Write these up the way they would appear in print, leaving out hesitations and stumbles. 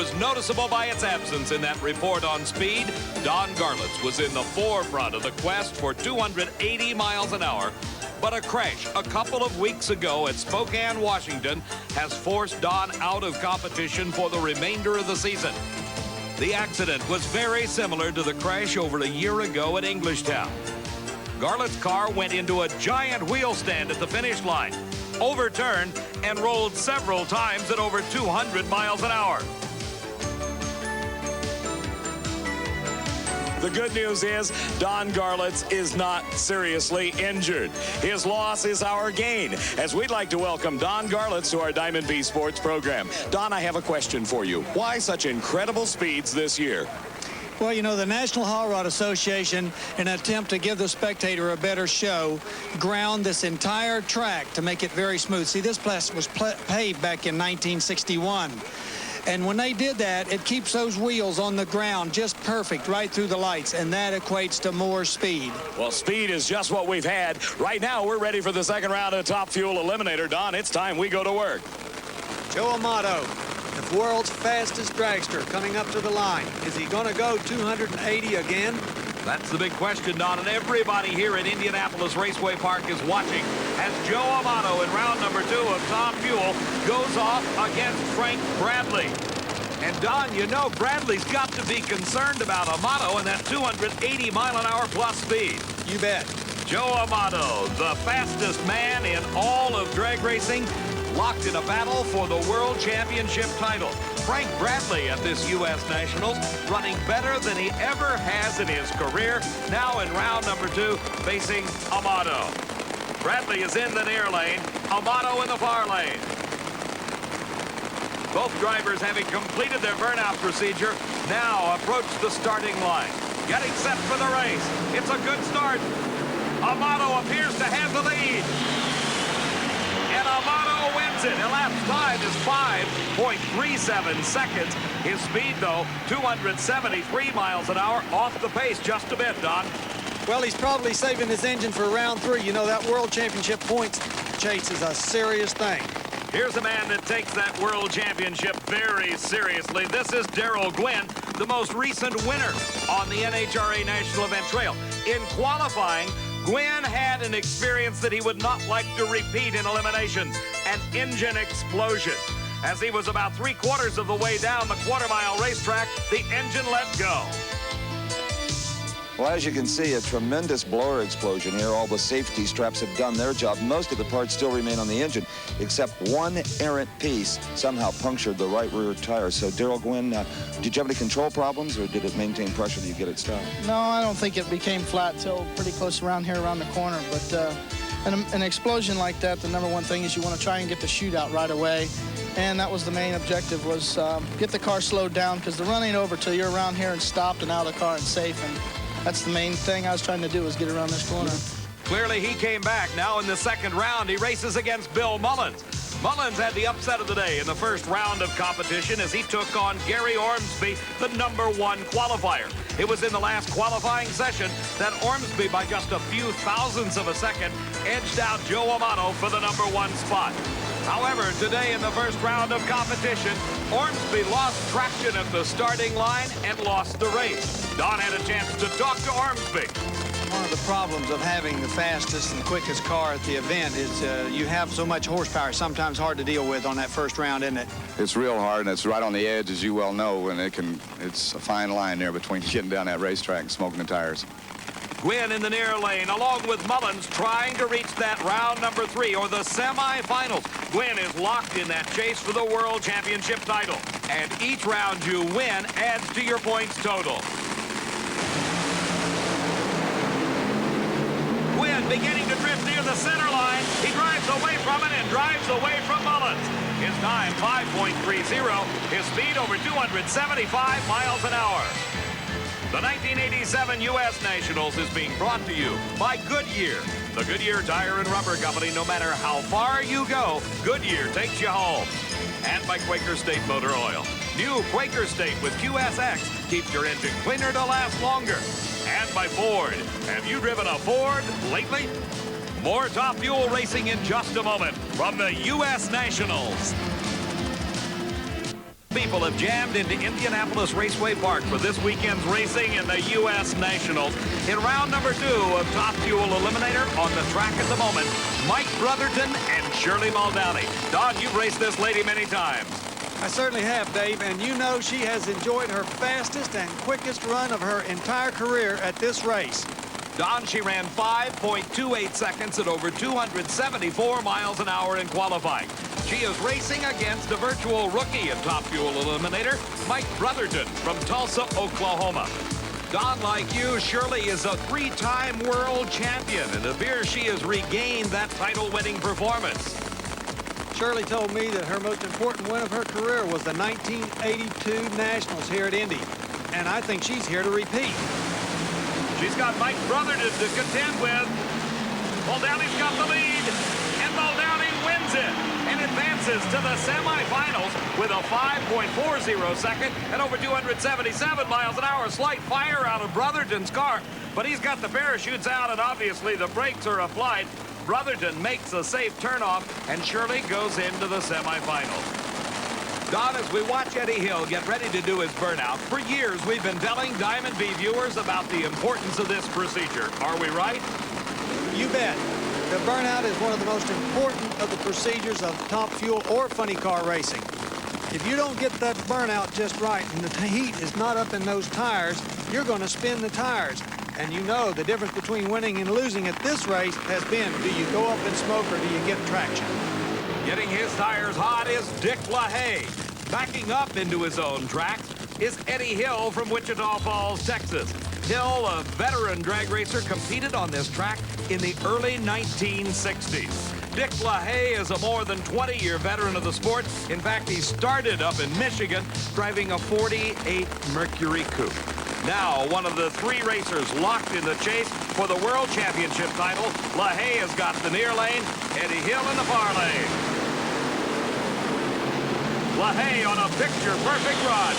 was noticeable by its absence in that report on speed. Don Garlits was in the forefront of the quest for 280 miles an hour. But a crash a couple of weeks ago at Spokane, Washington, has forced Don out of competition for the remainder of the season. The accident was very similar to the crash over a year ago at Englishtown. Garlits' car went into a giant wheel stand at the finish line, overturned, and rolled several times at over 200 miles an hour. The good news is Don Garlits is not seriously injured. His loss is our gain, as we'd like to welcome Don Garlits to our Diamond B Sports program. Don, I have a question for you. Why such incredible speeds this year? Well, you know, the National Hot Rod Association, in an attempt to give the spectator a better show, ground this entire track to make it very smooth. See, this place was paved back in 1961. And when they did that, it keeps those wheels on the ground just perfect right through the lights, and that equates to more speed. Well, speed is just what we've had. Right now, we're ready for the second round of Top Fuel Eliminator. Don, it's time we go to work. Joe Amato, the world's fastest dragster, coming up to the line. Is he going to go 280 again? That's the big question, Don, and everybody here at Indianapolis Raceway Park is watching as Joe Amato in round number 2 of Top Fuel goes off against Frank Bradley. And Don, you know Bradley's got to be concerned about Amato and that 280 mile an hour plus speed. You bet. Joe Amato, the fastest man in all of drag racing, locked in a battle for the World Championship title. Frank Bradley at this U.S. Nationals, running better than he ever has in his career. Now in round number 2, facing Amato. Bradley is in the near lane, Amato in the far lane. Both drivers, having completed their burnout procedure, now approach the starting line. Getting set for the race. It's a good start. Amato appears to have the lead. And Amato wins it. Elapsed time is 5.37 seconds. His speed, though, 273 miles an hour, off the pace just a bit, Don. Well, he's probably saving his engine for round 3. You know, that World Championship points chase is a serious thing. Here's a man that takes that World Championship very seriously. This is Darryl Gwynn, the most recent winner on the NHRA National Event Trail. In qualifying, Gwynn had an experience that he would not like to repeat in eliminations, an engine explosion. As he was about 3/4 of the way down the quarter-mile racetrack, the engine let go. Well, as you can see, a tremendous blower explosion here. All the safety straps have done their job. Most of the parts still remain on the engine, except one errant piece somehow punctured the right rear tire. So, Darryl Gwynn, did you have any control problems, or did it maintain pressure till you get it stopped? No, I don't think it became flat till pretty close around here, around the corner. But an explosion like that, the number one thing is you want to try and get the shootout right away. And that was the main objective, was get the car slowed down, because the run ain't over till you're around here and stopped and out of the car and safe. And that's the main thing I was trying to do, was get around this corner. Clearly, he came back. Now in the second round, he races against Bill Mullins. Mullins had the upset of the day in the first round of competition as he took on Gary Ormsby, the #1 qualifier. It was in the last qualifying session that Ormsby, by just a few thousandths of a second, edged out Joe Amato for the #1 spot. However, today in the first round of competition, Ormsby lost traction at the starting line and lost the race. Don had a chance to talk to Ormsby. One of the problems of having the fastest and quickest car at the event is you have so much horsepower, sometimes hard to deal with on that first round, isn't it? It's real hard, and it's right on the edge, as you well know, and it's a fine line there between getting down that racetrack and smoking the tires. Gwynn in the near lane, along with Mullins, trying to reach that round number 3, or the semifinals. Gwynn is locked in that chase for the World Championship title. And each round you win adds to your points total. Gwynn beginning to drift near the center line. He drives away from it and drives away from Mullins. His time, 5.30. His speed, over 275 miles an hour. The 1987 U.S. Nationals is being brought to you by Goodyear. The Goodyear Tire and Rubber Company. No matter how far you go, Goodyear takes you home. And by Quaker State Motor Oil. New Quaker State with QSX keeps your engine cleaner to last longer. And by Ford. Have you driven a Ford lately? More Top Fuel racing in just a moment from the U.S. Nationals. people have jammed into Indianapolis Raceway Park for this weekend's racing in the U.S. Nationals. In round number 2 of Top Fuel Eliminator, on the track at the moment, Mike Brotherton and Shirley Muldowney. Don, you've raced this lady many times. I certainly have, Dave, and you know she has enjoyed her fastest and quickest run of her entire career at this race. Don, she ran 5.28 seconds at over 274 miles an hour in qualifying. She is racing against a virtual rookie in Top Fuel Eliminator, Mike Brotherton from Tulsa, Oklahoma. Don, like you, Shirley is a 3-time world champion, and it appears she has regained that title-winning performance. Shirley told me that her most important win of her career was the 1982 Nationals here at Indy, and I think she's here to repeat. She's got Mike Brotherton to contend with. Muldowney's got the lead, and Muldowney wins it and advances to the semifinals with a 5.40 second and over 277 miles an hour. Slight fire out of Brotherton's car, but he's got the parachutes out, and obviously the brakes are applied. Brotherton makes a safe turnoff, and Shirley goes into the semifinals. Don, as we watch Eddie Hill get ready to do his burnout, for years we've been telling Diamond V viewers about the importance of this procedure. Are we right? You bet. The burnout is one of the most important of the procedures of Top Fuel or funny car racing. If you don't get that burnout just right and the heat is not up in those tires, you're going to spin the tires. And you know the difference between winning and losing at this race has been, do you go up in smoke or do you get traction? Getting his tires hot is Dick LaHaie. Backing up into his own track is Eddie Hill from Wichita Falls, Texas. Hill, a veteran drag racer, competed on this track in the early 1960s. Dick LaHaie is a more than 20-year veteran of the sport. In fact, he started up in Michigan driving a 48 Mercury Coupe. Now, one of the 3 racers locked in the chase for the World Championship title. LaHaie has got the near lane, Eddie Hill in the far lane. LaHaie on a picture-perfect run.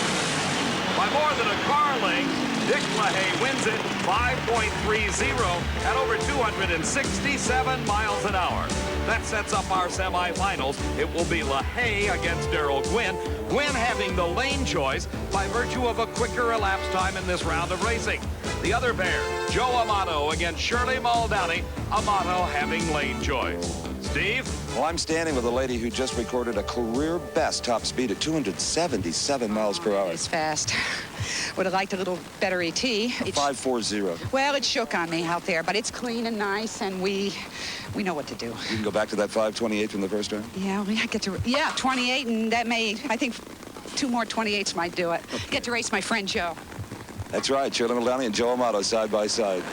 By more than a car length, Dick LaHaie wins it 5.30 at over 267 miles an hour. That sets up our semifinals. It will be LaHaie against Darryl Gwynn. Gwynn having the lane choice by virtue of a quicker elapsed time in this round of racing. The other pair, Joe Amato against Shirley Muldowney. Amato having lane choice. Steve? Well, I'm standing with a lady who just recorded a career best top speed at 277 miles per hour. It's fast. Would have liked a little better ET. 540. Well, it shook on me out there, but it's clean and nice, and we know what to do. You can go back to that 528 from the first round? Yeah, we get to, 28, and that may, I think 2 more 28s might do it. Okay. Get to race my friend Joe. That's right, Shirley Muldowney and Joe Amato side by side.